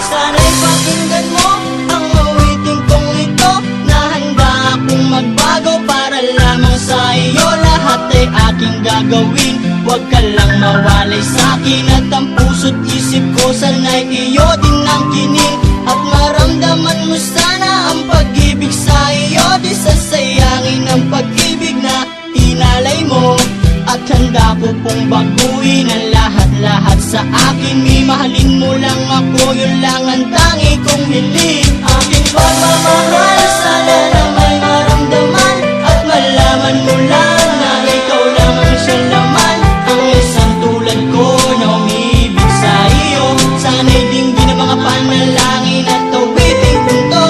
Sana'y pakinggan mo ang awitin kong ito, na handa akong magbago para lamang sa iyo. Lahat ay aking gagawin, huwag ka lang mawalay sa'kin. At ang puso't isip ko sana'y iyo din ang kining. At maramdaman mo sana ang pag-ibig sa iyo. Di sasayangin ang pag-ibig na inalay mo. At handa ko pong baguhin ang lahat-lahat sa akin. Mahalin mo lang ako, yun lang ang tangi kong hiling. Aking pagmamahal, sana na may maramdaman. At malaman mo lang na ikaw lang ang siyang laman. Ang isang tulad ko na umiibig sa iyo. Sana'y dinggin ang mga panalangin at awitin kong to.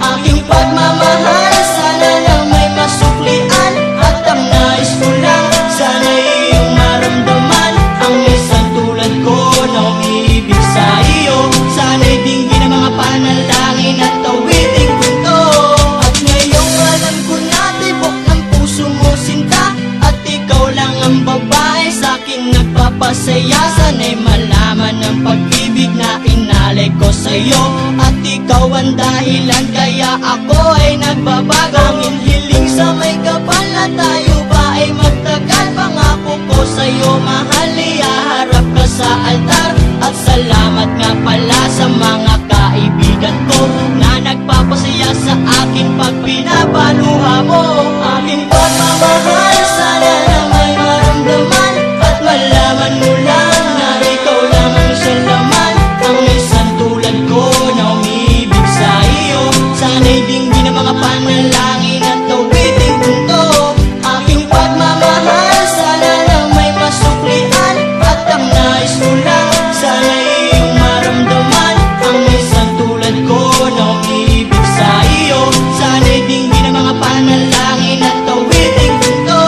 Aking pagmamahal, sana na may masuklian. At ang nais ko lang, sana iyong maramdaman. Ang isang tulad ko na umiibig sa iyo. Sana'y dinggin ang mga panalangin at awitin ko to. At ngayong alam ko na tibok ng puso mo sinta. At ikaw lang ang babae sa'kin nagpapasaya. Sana'y malaman ang pag-ibig na inalay ko sa'yo. At ikaw ang dahilan kaya ako ay nagbabago. Ang hiling sa may kapal na tayo ba ay magtagal. Pangako ko sa'yo mahal, ihaharap ka sa altar. At salamat nga pala sa mga kaibigan ko na nagpapasaya sa akin pag pinapaluha mo. Aking pagmamahal, sana na may maramdaman. At malaman mo lang na ikaw lang ang siyang laman. Ang isang tulad ko na umiibig sa iyo. Sana'y dinggin ang mga panalangin at awitin kong to. Aking pagmamahal, sana na may masuklian. At ang nais ko lang, sana iyong maramdaman. Ang isang tulad ko na umiibig sa iyo. Sana'y dinggin ang mga panalangin at awitin kong to.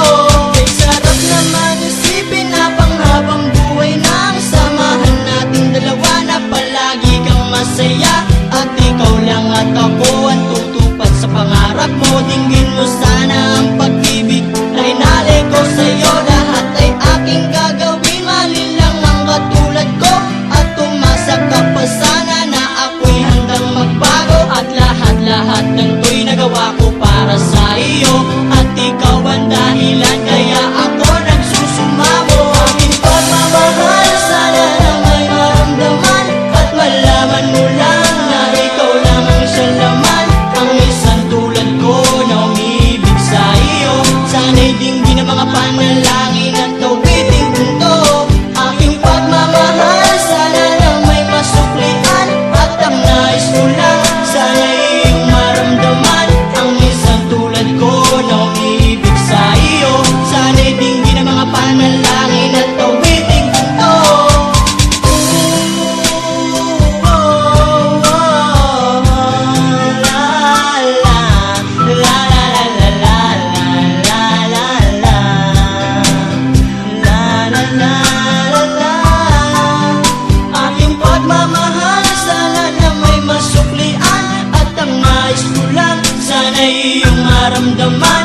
Kay sarap naman isipin na panghabang buhay na ang samahan nating dalawa, na palagi kang masaya. At ikaw lang at ako ang tutupad sa pangarap mo. Dinggin mo sana ang pag-ibig na inalay ko sa'yo. Lahat ay aking gagawin, malin lang ang katulad ko. At umasa ka pa sana na ako'y handang magbago. At lahat-lahat ng to'y nagawa ko para sa iyo. At ikaw ang dahilan kaya ako nagsusumamo. Aking pagmamahal, sana na may maramdaman. At malaman mo lang na ikaw lang ang siyang laman. Ang isang tulad ko na umiibig sa iyo. Sana'y dinggin ang mga panalangin at awitin kong to. Aking pagmamahal, sana na may masuklian. At ang nais ko lang, sana iyong maramdaman. Ang isang tulad ko na umiibig sa iyo. Sana'y dinggin ang mga panalangin at awitin kong to. Aking pagmamahal, sana na may masuklian. At ang nais ko lang, sana iyong maramdaman.